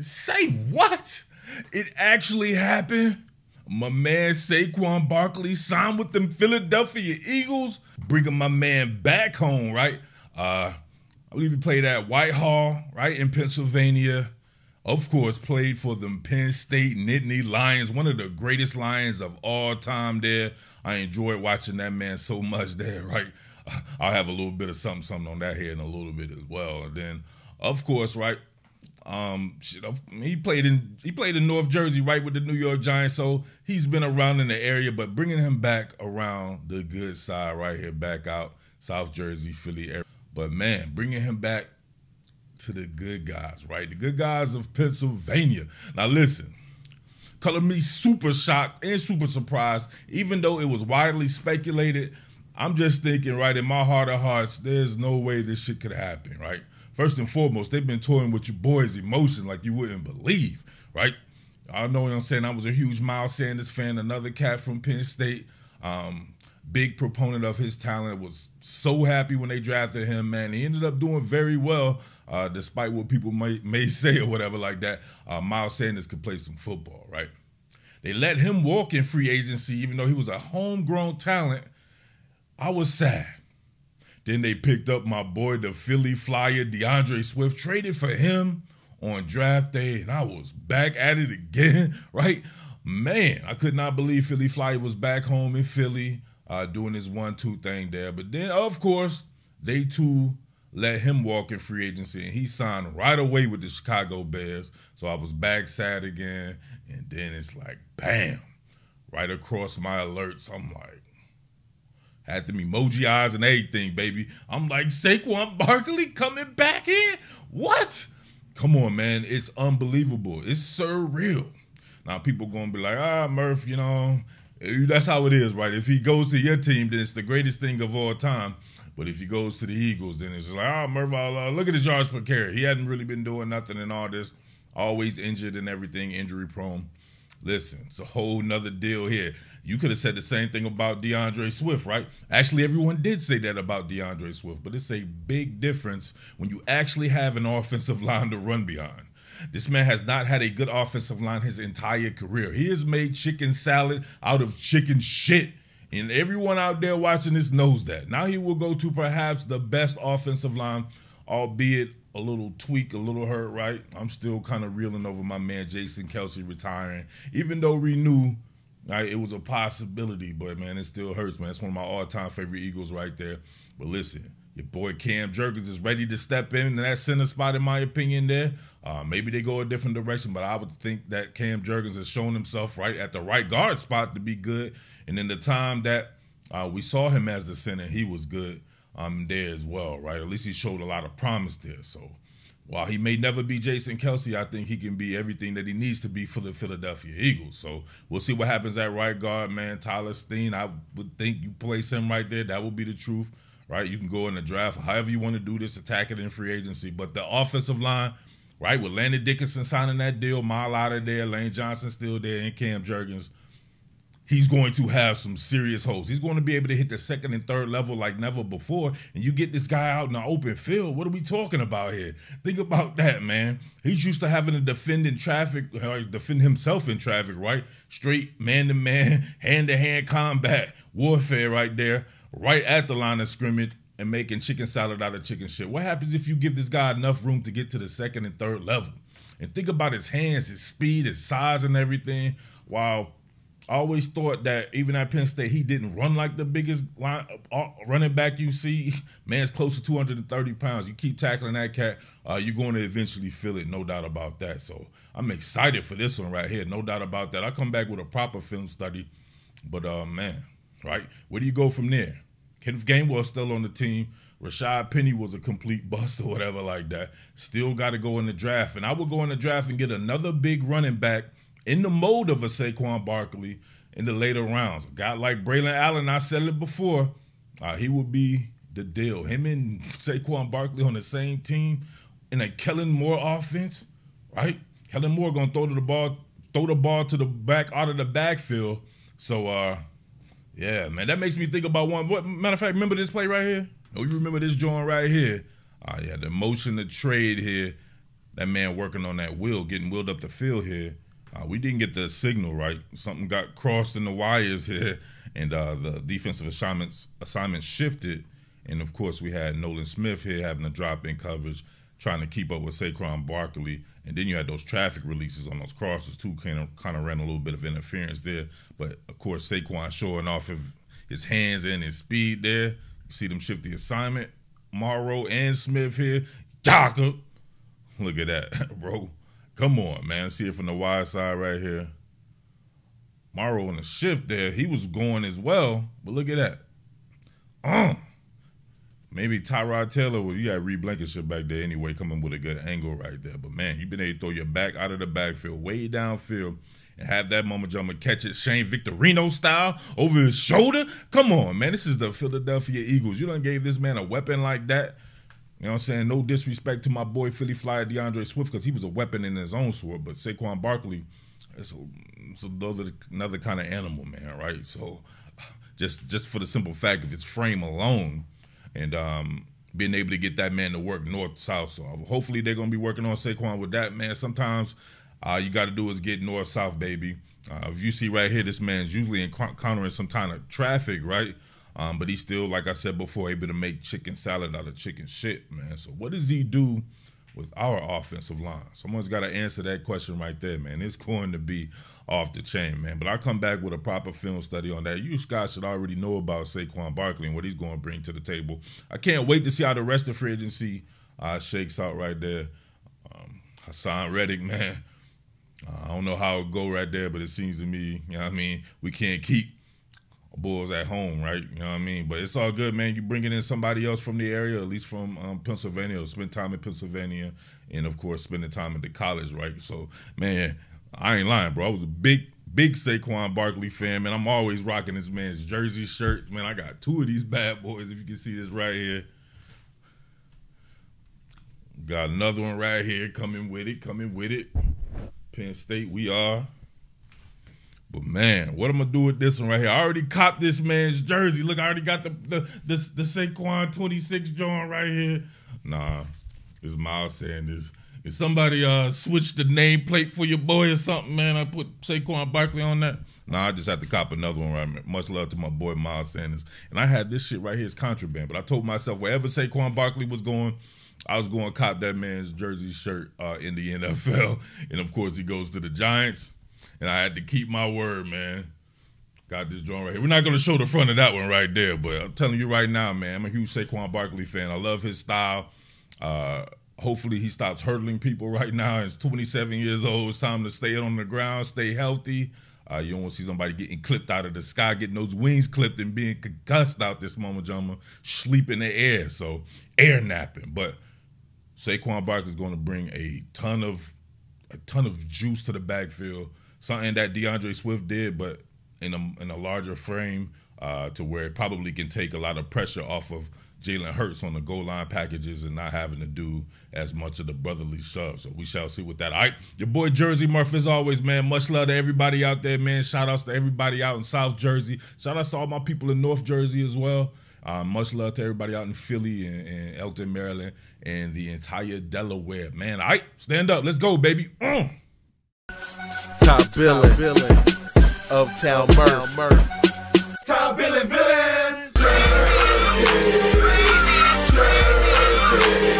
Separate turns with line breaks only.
Say what? It actually happened? My man Saquon Barkley signed with them Philadelphia Eagles, bringing my man back home, right? I believe he played at Whitehall, right, in Pennsylvania. Of course, played for them Penn State Nittany Lions, one of the greatest Lions of all time there. I enjoyed watching that man so much there, right? I'll have a little bit of something on that here in a little bit as well. And then, of course, right, he played in North Jersey, right, with the New York Giants, so he's been around in the area, but bringing him back around the good side right here, back out South Jersey, Philly area. But, man, bringing him back to the good guys, right, the good guys of Pennsylvania. Now, listen, color me super shocked and super surprised, even though it was widely speculated. I'm just thinking, right, in my heart of hearts, there's no way this shit could happen, right? First and foremost, they've been toying with your boy's emotion like you wouldn't believe, right? I know what I'm saying. I was a huge Miles Sanders fan, another cat from Penn State, big proponent of his talent. Was so happy when they drafted him, man. He ended up doing very well, despite what people may say or whatever like that. Miles Sanders could play some football, right? They let him walk in free agency, even though he was a homegrown talent. I was sad. Then they picked up my boy, the Philly Flyer, DeAndre Swift, traded for him on draft day, and I was back at it again, right? Man, I could not believe Philly Flyer was back home in Philly doing his 1-2 thing there. But then, of course, they too let him walk in free agency, and he signed right away with the Chicago Bears. So I was back sad again, and then it's like, bam, right across my alerts. I'm like, had them emoji eyes and everything, baby. I'm like, Saquon Barkley coming back in? What? Come on, man. It's unbelievable. It's surreal. Now, people going to be like, Murf, you know, that's how it is, right? If he goes to your team, then it's the greatest thing of all time. But if he goes to the Eagles, then it's like, Murf, look at his yards per carry. He hadn't really been doing nothing in all this. Always injured and everything, injury prone. Listen, it's a whole nother deal here. You could have said the same thing about DeAndre Swift, right? Actually, everyone did say that about DeAndre Swift, but it's a big difference when you actually have an offensive line to run behind. This man has not had a good offensive line his entire career. He has made chicken salad out of chicken shit, and everyone out there watching this knows that. Now he will go to perhaps the best offensive line, albeit a little tweak, a little hurt, right? I'm still kind of reeling over my man Jason Kelce retiring. Even though we knew it was a possibility, but, man, it still hurts, man. It's one of my all-time favorite Eagles right there. But listen, your boy Cam Jurgens is ready to step in that center spot, in my opinion, there. Maybe they go a different direction, but I would think that Cam Jurgens has shown himself right at the right guard spot to be good. And in the time that we saw him as the center, he was good. There as well, right? At least he showed a lot of promise there. So while he may never be Jason Kelce, I think he can be everything that he needs to be for the Philadelphia Eagles. So we'll see what happens at right guard, man. Tyler Steen, I would think you place him right there. That would be the truth, right? You can go in the draft however you want to do this, attack it in free agency. But the offensive line, right, with Landon Dickerson signing that deal, Mile out of there, Lane Johnson still there, and Cam Jurgens, he's going to have some serious holes. He's going to be able to hit the second and third level like never before. And you get this guy out in the open field. What are we talking about here? Think about that, man. He's used to having to defend in traffic, defend himself in traffic, right? Straight man-to-man, hand-to-hand combat, warfare right there, right at the line of scrimmage, and making chicken salad out of chicken shit. What happens if you give this guy enough room to get to the second and third level? And think about his hands, his speed, his size, and everything. While I always thought that even at Penn State, he didn't run like the biggest running back you see. Man's close to 230 pounds. You keep tackling that cat, you're going to eventually feel it, no doubt about that. So I'm excited for this one right here, no doubt about that. I'll come back with a proper film study. But, man, right, where do you go from there? Kenneth Gainwell's still on the team. Rashad Penny was a complete bust or whatever like that. Still got to go in the draft. And I would go in the draft and get another big running back in the mold of a Saquon Barkley in the later rounds. A guy like Braylon Allen, I said it before, he would be the deal. Him and Saquon Barkley on the same team in a Kellen Moore offense, right? Kellen Moore going to throw the ball to the back out of the backfield. So, yeah, man, that makes me think about one. Matter of fact, remember this play right here? Oh, you remember this joint right here? Yeah, the motion to trade here. that man working on that wheel, getting wheeled up the field here. We didn't get the signal right. Something got crossed in the wires here, and the defensive assignment shifted. And, of course, we had Nolan Smith here having a drop-in coverage, trying to keep up with Saquon Barkley. And then you had those traffic releases on those crosses, too, kind of ran a little bit of interference there. But, of course, Saquon showing off of his hands and his speed there. You see them shift the assignment. Morrow and Smith here. Jacob. Look at that, bro. Come on, man. See it from the wide side right here. Morrow in the shift there. He was going as well, but look at that. Maybe Tyrod Taylor, well, you got Reed Blankenship back there anyway, coming with a good angle right there. But, man, you've been able to throw your back out of the backfield, way downfield, and have that moment jumper catch it Shane Victorino style over his shoulder. Come on, man. This is the Philadelphia Eagles. You done gave this man a weapon like that. You know what I'm saying? No disrespect to my boy Philly Flyer DeAndre Swift, because he was a weapon in his own sort. But Saquon Barkley, it's another kind of animal, man, right? So just for the simple fact of its frame alone, and being able to get that man to work north-south. So hopefully they're going to be working on Saquon with that, man. Sometimes you got to do is get north-south, baby. If you see right here, this man's usually encountering some kind of traffic, right? But he's still, like I said before, able to make chicken salad out of chicken shit, man. So what does he do with our offensive line? Someone's got to answer that question right there, man. It's going to be off the chain, man. But I'll come back with a proper film study on that. You guys should already know about Saquon Barkley and what he's going to bring to the table. I can't wait to see how the rest of free agency shakes out right there. Hassan Reddick, man. I don't know how it go right there, but it seems to me, you know what I mean, we can't keep Bulls at home, right? You know what I mean? But it's all good, man. You bringing in somebody else from the area, at least from Pennsylvania, or spend time in Pennsylvania, and, of course, spending time at the college, right? So, man, I ain't lying, bro. I was a big Saquon Barkley fan, man. I'm always rocking this man's jersey shirts. Man, I got two of these bad boys, if you can see this right here. Got another one right here coming with it. Penn State, we are. But, man, what I'm going to do with this one right here? I already copped this man's jersey. Look, I already got the Saquon 26 joint right here. Nah, it's Miles saying this. If somebody switched the nameplate for your boy or something, man, I put Saquon Barkley on that. Nah, I just had to cop another one right. Much love to my boy Miles Sanders. And I had this shit right here as contraband. But I told myself wherever Saquon Barkley was going, I was going to cop that man's jersey shirt in the NFL. And, of course, he goes to the Giants. And I had to keep my word, man. Got this joint right here. We're not going to show the front of that one right there, but I'm telling you right now, man, I'm a huge Saquon Barkley fan. I love his style. Hopefully he stops hurdling people right now. He's 27 years old. It's time to stay on the ground, stay healthy. You don't want to see somebody getting clipped out of the sky, getting those wings clipped and being concussed out this moment, gentlemen, sleep in the air. So air napping. But Saquon Barkley is going to bring a ton of juice to the backfield. Something that DeAndre Swift did, but in a larger frame to where it probably can take a lot of pressure off of Jalen Hurts on the goal line packages and not having to do as much of the brotherly shove. So we shall see with that. All right, your boy Jersey Murf, as always, man. Much love to everybody out there, man. Shout-outs to everybody out in South Jersey. Shout-outs to all my people in North Jersey as well. Much love to everybody out in Philly and Elton, Maryland, and the entire Delaware. Man, all right, stand up. Let's go, baby.
Top Billin, Uptown Murf.
Top Billin, villains.
Jersey.